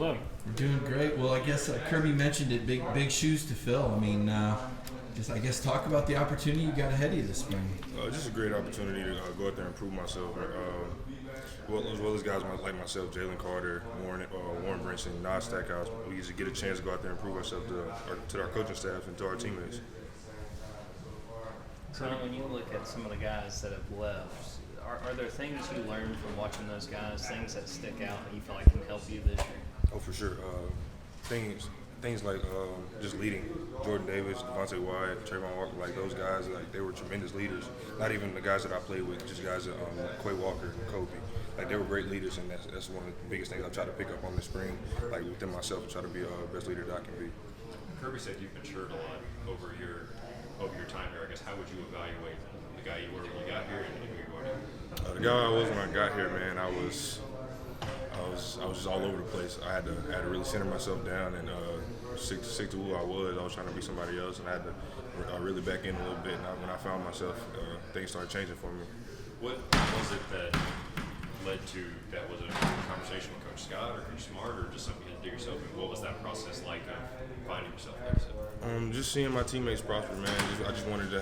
Hello. We're doing great. Well, I guess Kirby mentioned it. Big shoes to fill. I mean, just I guess talk about the opportunity you got ahead of you this spring. Just a great opportunity to go out there and prove myself. As well as guys like myself, Jalen Carter, Warren Brinson, Nas Stackhouse. We usually get a chance to go out there and prove ourselves to our coaching staff and to our teammates. So when you look at some of the guys that have left, are there things you learned from watching those guys, things that stick out that you feel like can help you this year? Oh, for sure. Things like just leading. Jordan Davis, Devontae Wyatt, Trayvon Walker, like those guys, like they were tremendous leaders. Not even the guys that I played with, just guys that Quay Walker and Kobe. Like they were great leaders, and that's one of the biggest things I try to pick up on this spring. Like within myself, I try to be the best leader that I can be. Kirby said you've matured a lot over your time here. I guess how would you evaluate the guy you were when you got here and who you are now? The guy I was when I got here, man, I was just all over the place. I had to really center myself down and stick to who I was. I was trying to be somebody else, and I had to really back in a little bit. And when I found myself, things started changing for me. What was it that led to that? Was it a conversation with Coach Scott or Coach Smart, or just something you had to do yourself? And what was that process like of finding yourself? Like you said? Just seeing my teammates prosper, man. I just wanted to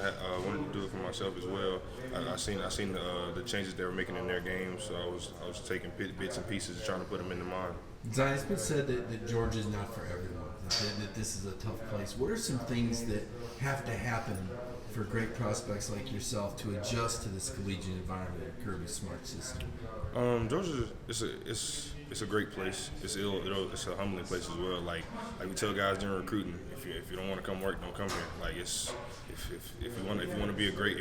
do it for myself as well. I seen the changes they were making in their games, so I was taking bits and pieces and trying to put them into mine. Zion, it's been said that Georgia's not for everyone. That this is a tough place. What are some things that have to happen for great prospects like yourself to adjust to this collegiate environment at Kirby's Smart system? Georgia, it's a great place. It's a humbling place as well. Like we tell guys during recruiting, if you don't want to come work, don't come here. Like if you want to be a great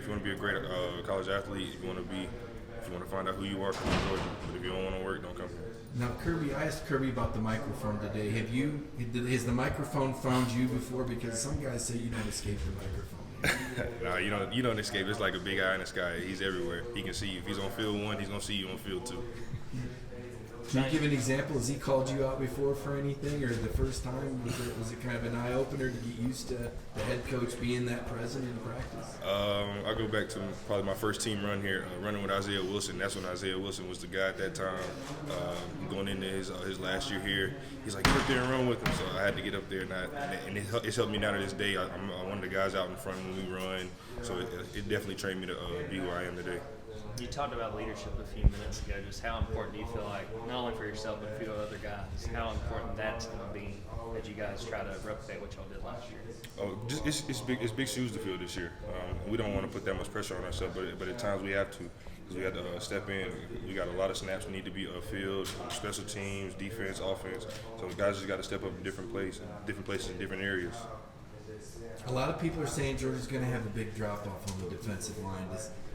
college athlete, if you want to find out who you are, come to Georgia. But if you don't want to work, don't come here. Now, Kirby, I asked Kirby about the microphone today. Has the microphone found you before? Because some guys say you don't escape the microphone. Nah, you don't escape. It's like a big eye in the sky. He's everywhere. He can see you. If he's on field 1, he's gonna see you on field 2. Can you give an example? Has he called you out before for anything, or the first time was it kind of an eye opener to get used to the head coach being that present in practice? I go back to probably my first team run here, running with Isaiah Wilson. That's when Isaiah Wilson was the guy at that time. Going into his last year here, he's like, get up there and run with him. So I had to get up there, and it's helped me now to this day. I'm one of the guys out in front when we run, so it definitely trained me to be who I am today. You talked about leadership a few minutes ago. Just how important do you feel like, not only for yourself but a few other guys, how important that's going to be that you guys try to replicate what y'all did last year? Oh, it's big shoes to fill this year. We don't want to put that much pressure on ourselves, but at times we have to, because we have to step in. We got a lot of snaps we need to be field, special teams, defense, offense. So guys just got to step up in different places in different areas. A lot of people are saying Georgia's going to have a big drop off on the defensive line.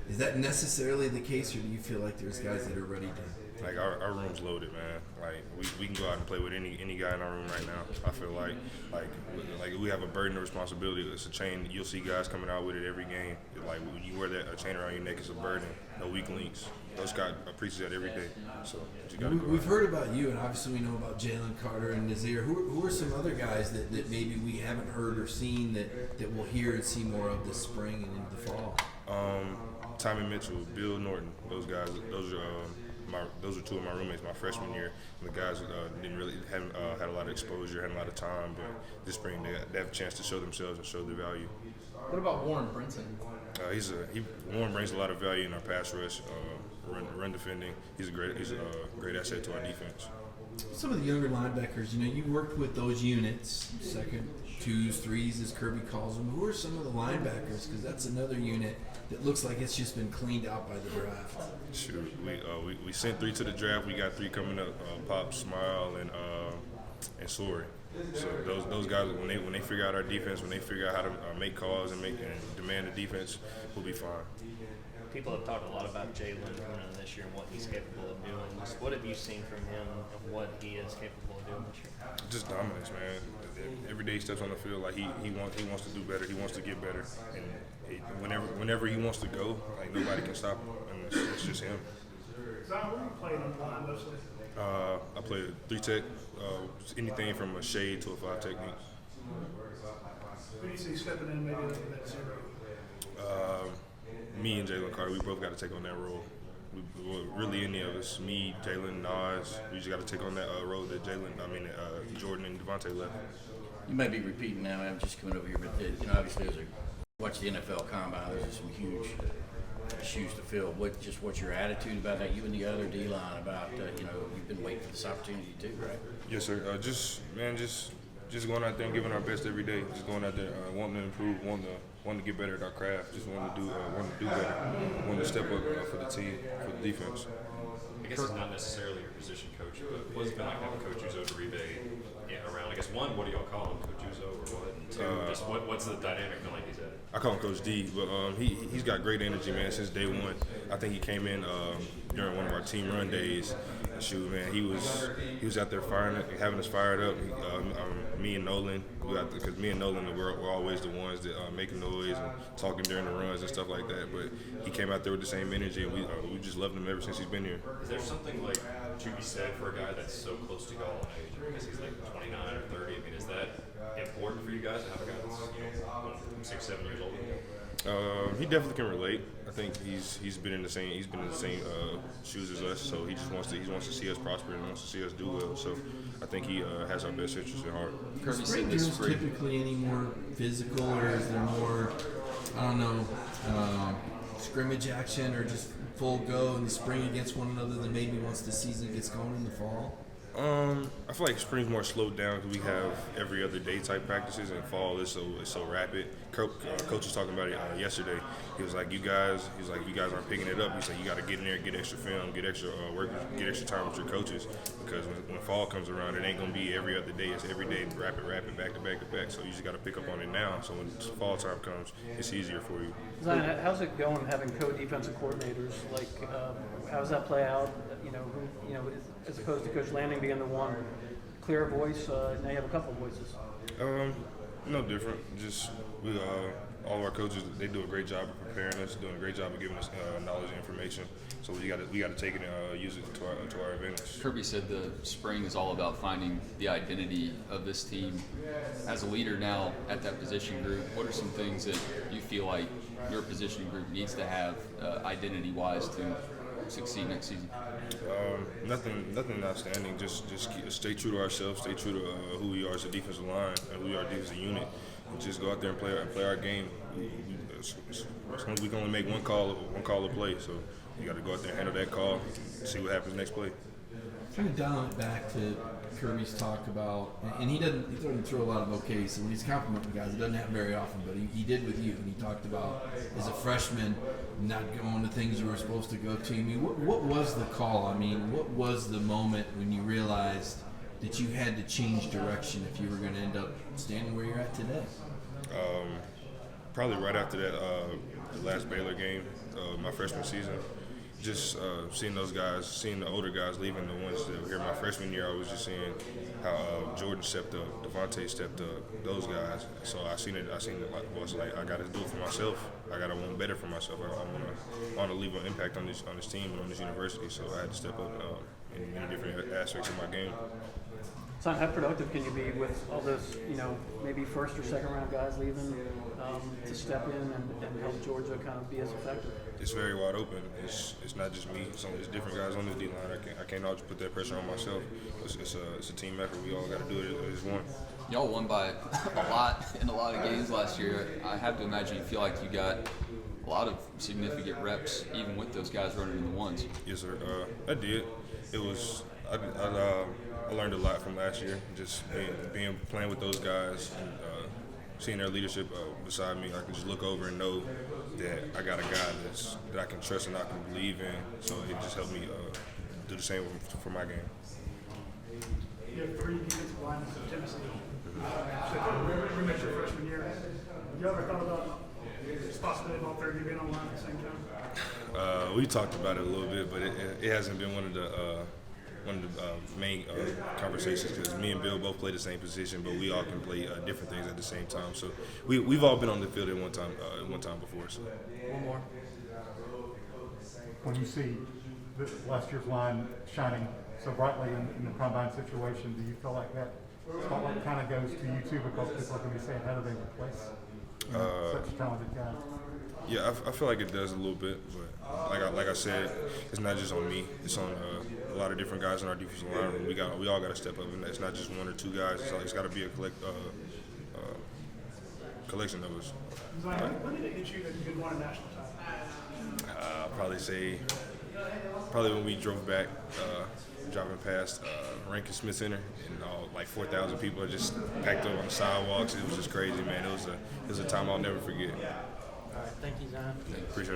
Is that necessarily the case, or do you feel like there's guys that are ready to? Like our room's loaded, man. Like we can go out and play with any guy in our room right now. I feel like we have a burden of responsibility. It's a chain. You'll see guys coming out with it every game. Like when you wear a chain around your neck, it's a burden. No weak links. Those guys preach that every day. So you got to go. We've heard about you, and obviously we know about Jalen Carter and Nazir. Who are some other guys that maybe we haven't heard or seen that we'll hear and see more of this spring and into the fall? Tommy Mitchell, Bill Norton, those guys. Those are two of my roommates my freshman year. And the guys haven't had a lot of exposure, had a lot of time, but this spring they have a chance to show themselves and show their value. What about Warren Brinson? Warren brings a lot of value in our pass rush, run defending. He's a great asset to our defense. Some of the younger linebackers, you worked with those units, second, twos, threes, as Kirby calls them. Who are some of the linebackers? Because that's another unit that looks like it's just been cleaned out by the draft. Shoot, we sent 3 to the draft. We got 3 coming up: Pop, Smile, and Sorry. So those guys, when they figure out our defense, when they figure out how to make calls and demand the defense, we'll be fine. People have talked a lot about Jalen coming in this year and what he's capable of doing. Just what have you seen from him of what he is capable of doing this year? Just dominance, man. Every day he steps on the field like he wants to do better. He wants to get better, and whenever he wants to go, like nobody can stop him. And it's just him. Zion, what are you playing on the line mostly? I play 3 tech, anything from a shade to a 5 technique. Who do you see stepping in maybe that 0? Me and Jalen Carter, we both got to take on that role. really any of us, me, Jalen, Nas, we just got to take on that role that Jordan and Devontae left. You may be repeating now. I'm just coming over here, but obviously, watch the NFL Combine. There's some huge shoes to fill. What's your attitude about that? You and the other D-line about you've been waiting for this opportunity too, right? Yes, sir. Just going out there and giving our best every day. Just going out there, wanting to improve, wanting to get better at our craft. Just wanting to do better. Wanting to step up for the team, for the defense. I guess it's not necessarily your position coach, but what's it been like having Coach Uzo Uribe around? I guess one, what do y'all call him, Coach Uzo, or what? And two, just what's the dynamic been like he's at? I call him Coach D, but he's got great energy, man, since day one. I think he came in during one of our team run days. Shoot, man, he was out there having us fired up. Me and Nolan, because me and Nolan were always the ones that making noise and talking during the runs and stuff like that. But he came out there with the same energy, and we just loved him ever since he's been here. Is there something like to be said for a guy that's so close to y'all in age? I guess he's like 29 or 30. I mean, is that important for you guys to have a guy that's 6, 7 years older than you? He definitely can relate. I think he's been in the same shoes as us, so he wants to see us prosper and wants to see us do well. So I think he has our best interests at heart. Is spring drills typically any more physical, or is there more, scrimmage action, or just full go in the spring against one another than maybe once the season gets going in the fall? I feel like spring's more slowed down because we have every other day type practices, and fall is so rapid. Coach was talking about it yesterday. He was like, you guys aren't picking it up. He said you got to get in there, get extra film, get extra work, get extra time with your coaches, because when fall comes around, it ain't gonna be every other day. It's every day, rapid, back to back. So you just got to pick up on it now. So when fall time comes, it's easier for you. Zion, how's it going having co-defensive coordinators? Like, how does that play out? As opposed to Coach Lanning being the one clear voice, now you have a couple voices. No different. Just all of our coaches, they do a great job of preparing us, doing a great job of giving us knowledge and information. So we got to take it and use it to our advantage. Kirby said the spring is all about finding the identity of this team. As a leader now at that position group, what are some things that you feel like your position group needs to have identity-wise to succeed next season? Nothing outstanding. Just stay true to ourselves. Stay true to who we are as a defensive line and who we are as a defensive unit. And just go out there and play our game. We can only make one call a play, so you got to go out there and handle that call. See what happens next play. Kind of dial it back to Kirby's talk about, and he doesn't throw a lot of okay, so when he's complimenting guys, it doesn't happen very often, but he did with you, and he talked about as a freshman not going to things you were supposed to go to. I mean, what was the call? I mean, what was the moment when you realized that you had to change direction if you were going to end up standing where you're at today? Probably right after that the last Baylor game, my freshman season. Just seeing those guys, seeing the older guys leaving, the ones that were here my freshman year, I was just seeing how Jordan stepped up, Devontae stepped up, those guys. So I seen it like I got to do it for myself. I got to want better for myself. I want to leave an impact on this team and on this university. So I had to step up in many different aspects of my game. So how productive can you be with all those, maybe first or second round guys leaving to step in and help Georgia kind of be as effective? It's very wide open. It's not just me. It's different guys on this D line. I can't always put that pressure on myself. It's a team effort. We all got to do it as one. Y'all won by a lot in a lot of games last year. I have to imagine you feel like you got a lot of significant reps, even with those guys running in the ones. Yes, sir. I did. It was. I learned a lot from last year. Just playing with those guys and seeing their leadership beside me. I can just look over and know that I got a guy that I can trust and I can believe in. So it just helped me do the same for my game. You have 3 defensive linemen in Tennessee. So you mentioned your freshman year. Have you ever thought about this possibility of all 3 being on line at the same time? We talked about it a little bit, but it hasn't been one of the main conversations, because me and Bill both play the same position, but we all can play different things at the same time. So we've all been on the field at one time before. So. One more. When you see last year's line shining so brightly in the combine situation, do you feel like that spotlight kind of goes to you too, because people are going to be saying, how do they replace such talented guys? Yeah, I feel like it does a little bit, but like I said, it's not just on me. It's on a lot of different guys in our defensive line. We all got to step up, and it's not just one or two guys. It's got to be a collection of us. Zion, when did it hit you that you could win a national title? I'll probably say when we drove back, driving past Rankin Smith Center, and all like 4,000 people just packed up on the sidewalks. It was just crazy, man. It was a time I'll never forget. All right, thank you, Zion. Appreciate it.